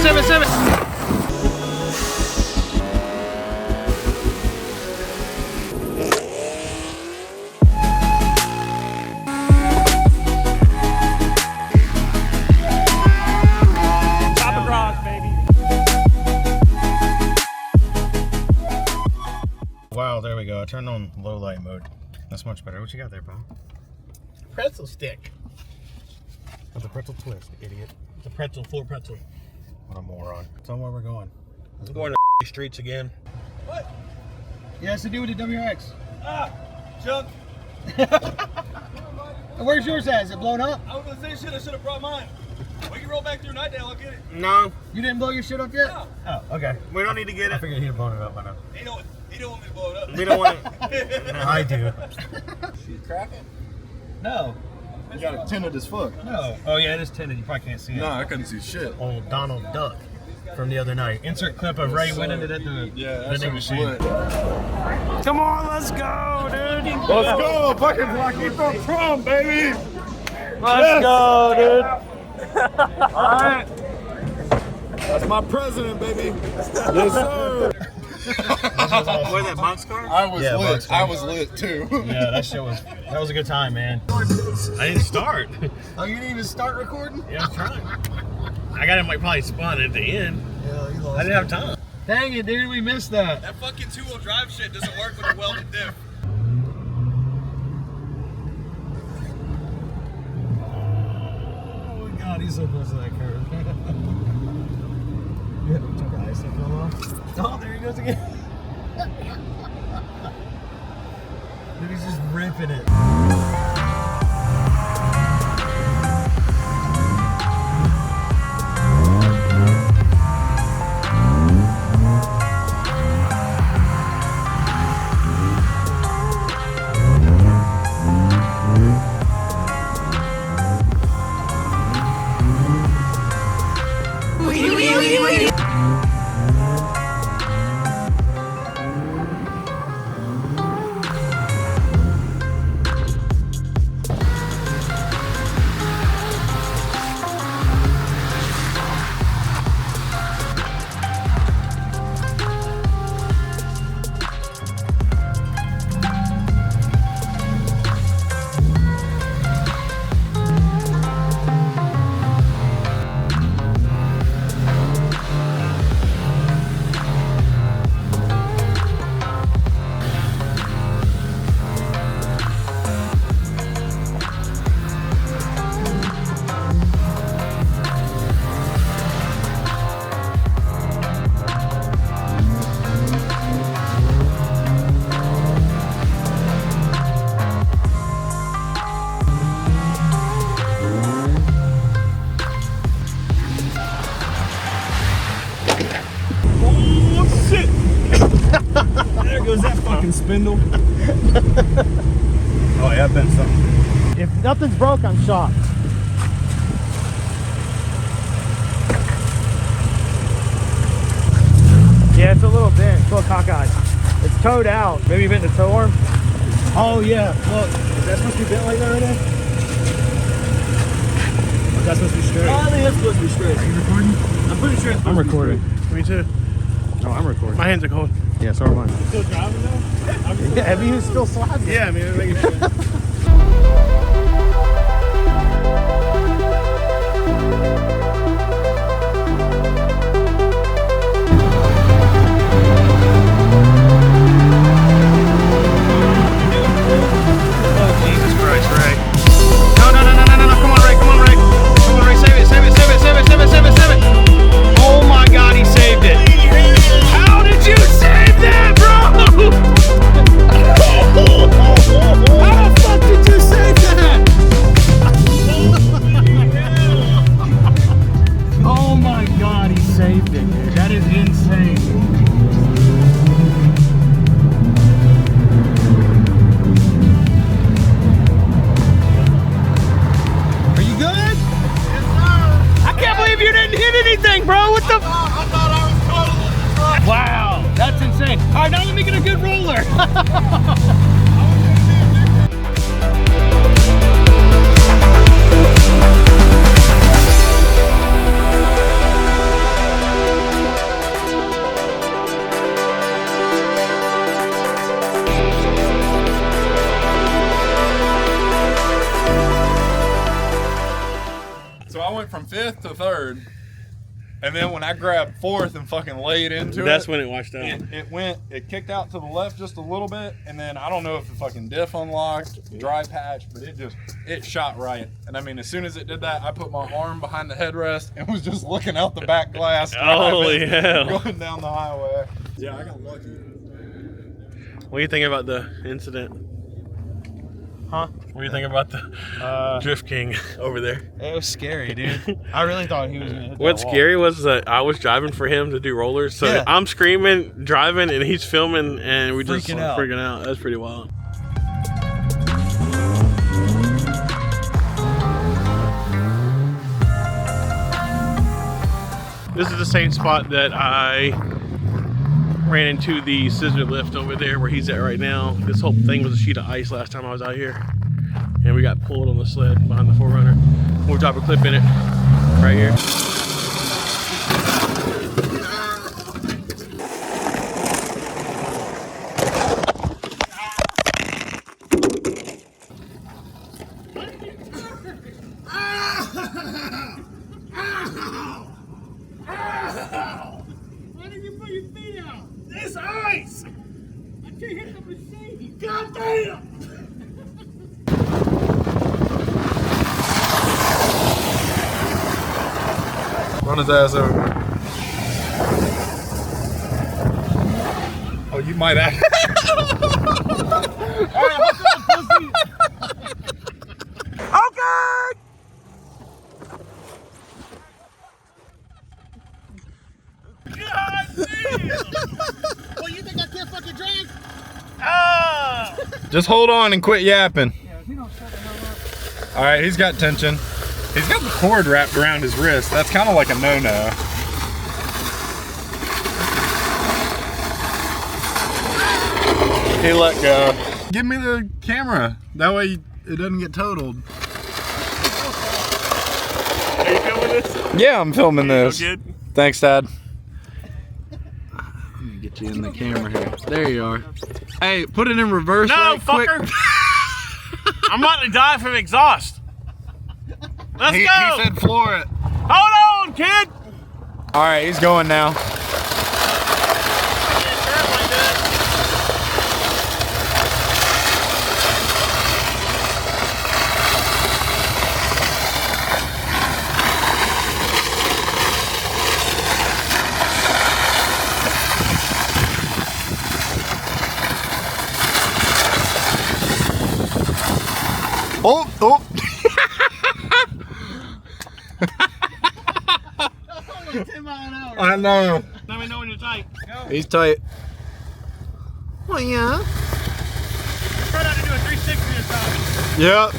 save it. Wow, there we go. I turned on low light mode. That's much better. What you got there, pal? Pretzel stick. With a pretzel twist, idiot. It's a pretzel, full pretzel. What a moron. Tell them where we're going. I'm going to streets again. What? Yeah, it's to do with the WRX. Ah, junk. Where's yours at? Is it blown up? I was gonna say shit. I should have brought mine. We can roll back through Nightdale. I'll get it. No. You didn't blow your shit up yet? No. Oh, okay. We don't need to get it. I figured he'd have blown it up by now. He don't want me to blow it up. We don't want it. No, I do. She's cracking? No. You got it tinted as fuck. No. Oh yeah, it is tinted. You probably can't see it. No, I couldn't see shit. Old Donald Duck from the other night. Insert clip of Ray winning it at the vending machine. Lit. Come on, let's go, dude. Let's go, fucking Rocky for prom, baby. Let's go, dude. All right. That's my president, baby. Yes, sir. Where that boxcar? I was lit. I was lit too. Yeah, that was a good time, man. I didn't start. Oh, you didn't even start recording? Yeah, I'm trying. I got him like probably spun at the end. Yeah, you lost. I didn't have time. Dang it, dude, we missed that. That fucking two-wheel drive shit doesn't work with a welded diff. Oh my god, he's so close to that curve. Yeah, took the ice fell off. Oh, there he goes again. Dude, he's just ripping it. There goes that fucking spindle. Oh yeah, I've been something. If nothing's broke, I'm shocked. Yeah, it's a little bent. It's a little cockeyed. It's towed out. Maybe you bent the tow arm? Oh yeah. Well, is that supposed to be bent like that right now? Or is that supposed to be straight? I think that's supposed to be straight. Are you recording? I'm pretty sure it's supposed I'm recording. Me too. No, I'm recording. My hands are cold. Yeah, so are mine. still driving though? Yeah, have you still sliding? Yeah, I mean, I'm making sure. And then when I grabbed fourth and fucking laid into That's when it washed out. it kicked out to the left just a little bit, and then I don't know if the fucking diff unlocked, dry patch, but it shot right. And I mean, as soon as it did that, I put my arm behind the headrest and was just looking out the back glass. Holy hell. Going down the highway. Yeah, I got lucky. What do you think about the incident? Huh? What do you think about the Drift King over there? It was scary, dude. I really thought he was gonna hit that What's wall. scary was that I was driving for him to do rollers, so Yeah. I'm screaming, driving, and he's filming, and we just Freaking out. freaking out. That's pretty wild. This is the same spot that I ran into the scissor lift over there where he's at right now. This whole thing was a sheet of ice last time I was out here. And we got pulled on the sled behind the 4Runner. We'll drop a clip in it right here. Why did you put your feet out? This ice! I can't hit the machine. God damn! Run his ass over. Oh, you might have. Well, you think I can't fucking drink? Just hold on and quit yapping. All right, he's got tension. He's got the cord wrapped around his wrist. That's kind of like a no-no. He let go. Give me the camera. That way it doesn't get totaled. Are you filming this? Yeah, I'm filming this. Good. Thanks, Dad. Let me get you in the camera here. There you are. Hey, put it in reverse. No, right fucker! quick. I'm about to die from exhaust. Let's He go! said floor it. Hold on, kid! All right, he's going now. Oh, oh. I know. Let me know when you're tight. He's tight. Oh, yeah. Try not to do a 360 this time. Yep.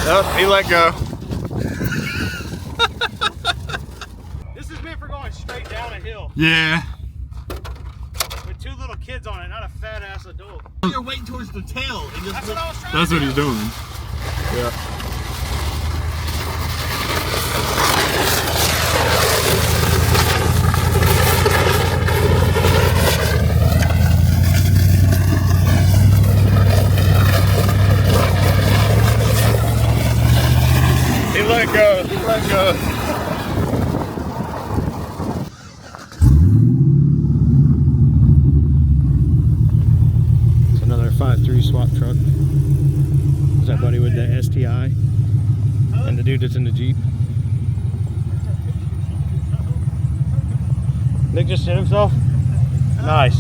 Yep, he let go. This is meant for going straight down a hill Yeah. with two little kids on it, not a fat ass adult. You're waiting towards the tail. And just That's what I was trying That's to what do. he's doing. Yeah. He let go. He let go. It's another 5.3 swap truck. Is that buddy with the STI? And the dude that's in the Jeep. Nick just hit himself? Nice.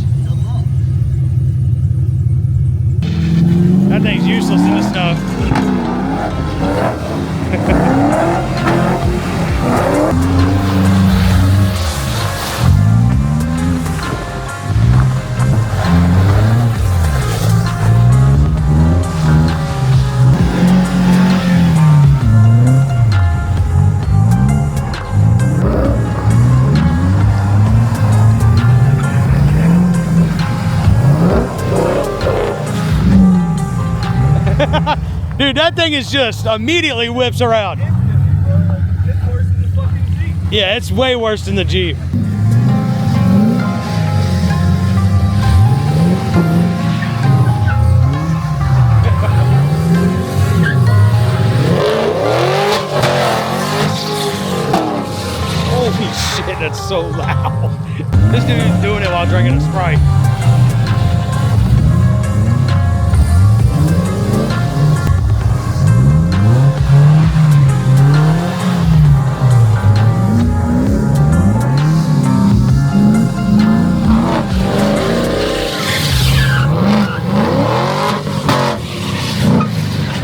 That thing's useless in the snow. Dude, that thing is just immediately whips around. It's worse than the fucking Jeep. Yeah, it's way worse than the Jeep. so loud. This dude's doing it while drinking a Sprite.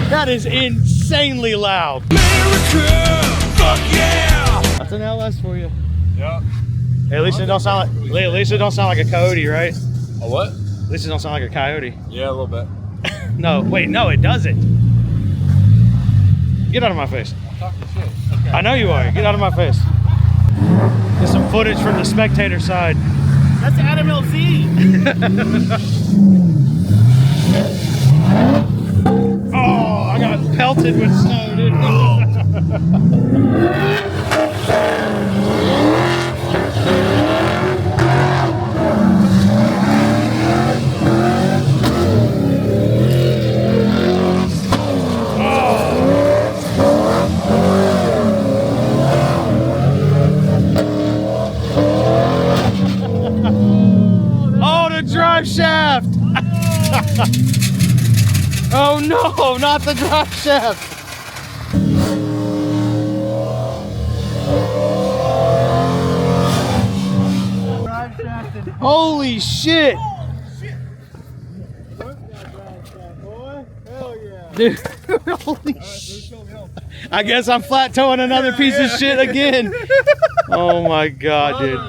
That is insanely loud. America, fuck yeah! That's an LS for you. Yep. Hey, at least it don't sound like a coyote, right? A what? At least it don't sound like a coyote. Yeah, a little bit. No, wait, no, it doesn't. Get out of my face. I'm talking shit. Okay. I know you are. Get out of my face. Get some footage from the spectator side. That's Adam LZ. Oh, I got pelted with snow, dude. Oh, the drive shaft! Oh no, not the drive shaft! Holy shit! Dude, holy shit. I guess I'm flat towing another piece of shit again. Oh my god, dude.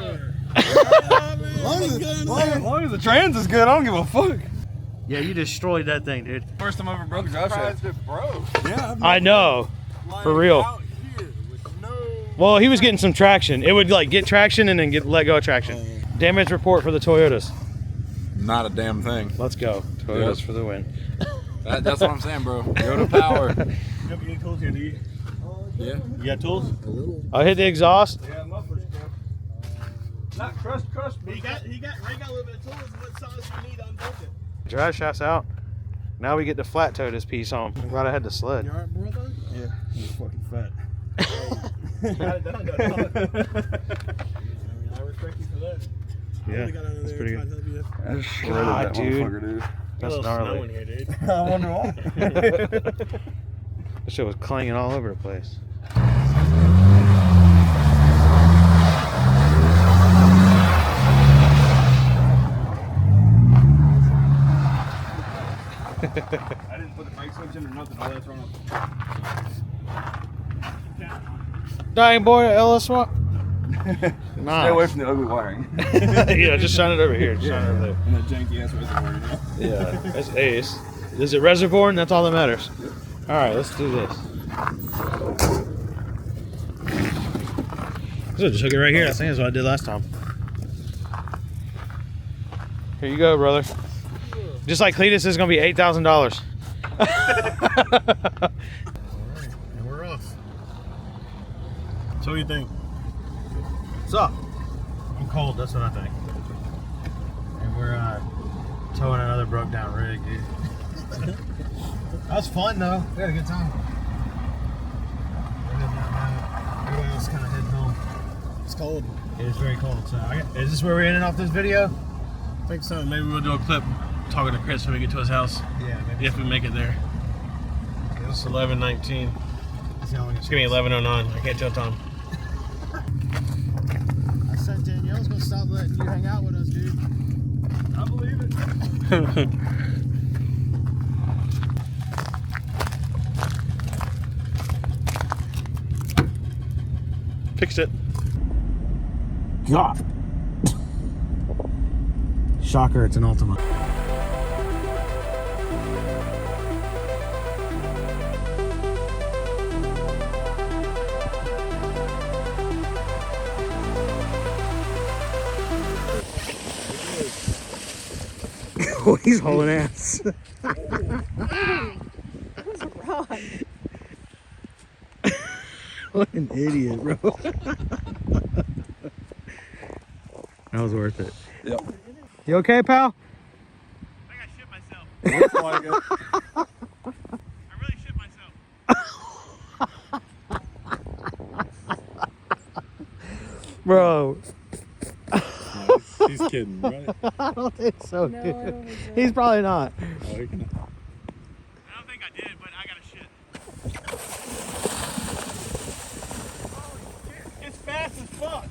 As long as the trans is good, I don't give a fuck. Yeah, you destroyed that thing, dude. First time I ever broke a drive shaft. It broke. Yeah. I know. For real. Well, he was getting some traction. It would like get traction and then let go of traction. Damage report for the Toyotas. Not a damn thing. Let's go. Toyotas for the win. That's what I'm saying, bro. Go to power. You have any tools here, do you? Yeah. You got tools? I'll hit the exhaust. Yeah, mufflers, not crushed, but he got a little bit of tools. What size you need unbolt it? Drive shaft's out. Now we get to flat tow this piece on. Right ahead the sled. You alright, brother? Yeah, he's fucking fat. Got it done, though. I respect you for that. Yeah, that's pretty good. I just shredded God, that dude. motherfucker, dude. That's Snow in gnarly. here, dude. I wonder why. That shit was clanging all over the place. I didn't put the brake switch in or nothing. All that's wrong. Dang boy, LS what? Stay Nice. away from the ugly wiring. Yeah, just shine it over here. Just shine it over there. And that janky ass reservoir, you know? Yeah, that's ace. Is it reservoir? And that's all that matters. All right, let's do this. So just hook it right here. I think that's what I did last time. Here you go, brother. Just like Cletus is gonna be $8,000. And we're off. So what do you think? What's up? I'm cold, that's what I think. And we're towing another broke down rig, dude. That was fun though. We had a good time. We're heading out now. Everybody else kind of heading home. It's cold. It is very cold. So is this where we're ending off this video? I think so. Maybe we'll do a clip talking to Chris when we get to his house. Yeah, maybe. If we make it there. It's 11:19. It's gonna be 11:09. I can't tell Tom. I said Danielle's gonna stop letting you hang out with us, dude. I believe it. Fixed it. God. Shocker, it's an Ultima. Oh, he's hauling ass. What an idiot, bro. That was worth it. Yep. You okay, pal? I got shit myself. Looks like it. I really shit myself. Bro, He's kidding, right? I don't think so, No, dude. I don't think so. He's probably not. Oh, he can... I don't think I did, but I got a shit. It's fast as fuck.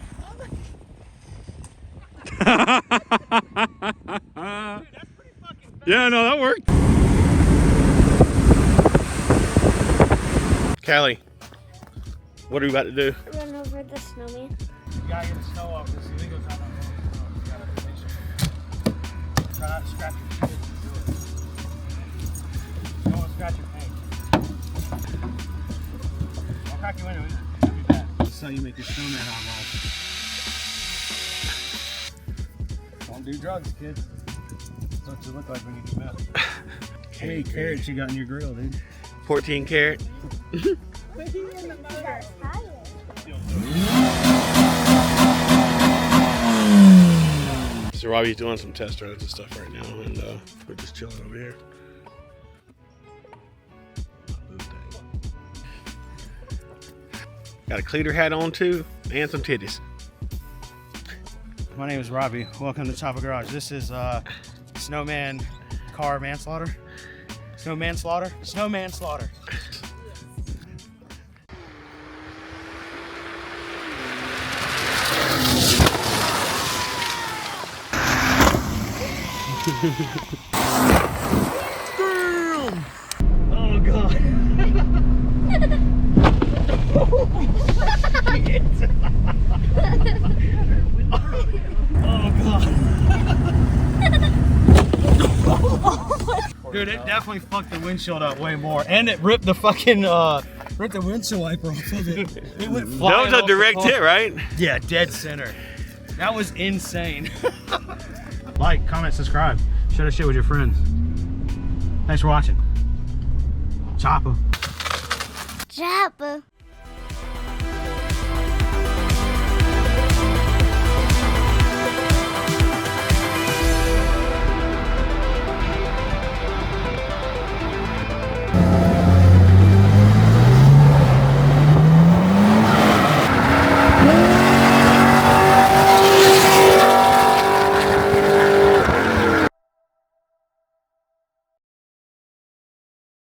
Yeah, no, that worked. Callie, what are we about to do? Run over the snowman. You gotta get the snow off this. You think it's not enough snow. You gotta make sure. Try not to scratch your shit as you do it. You don't want to scratch your paint. Don't crack your window either. That'd be bad. That's how you make your snowman on. Don't do drugs, kids. That's what you look like when you do meth. How many carrots you got in your grill, dude? 14 carat. So Robbie's doing some test runs and stuff right now, and we're just chilling over here. Got a cleaner hat on too, and some titties. My name is Robbie. Welcome to Choppa Garage. This is snowman car manslaughter. Snowman slaughter? Snowman slaughter. Oh god. Oh god. Dude, it definitely fucked the windshield up way more, and it ripped the fucking ripped the windshield wiper off of it. It went flying. That was a off direct the car. hit, right? Yeah, dead center. That was insane. Like, comment, subscribe. Share this shit with your friends. Thanks for watching. Choppa. Choppa.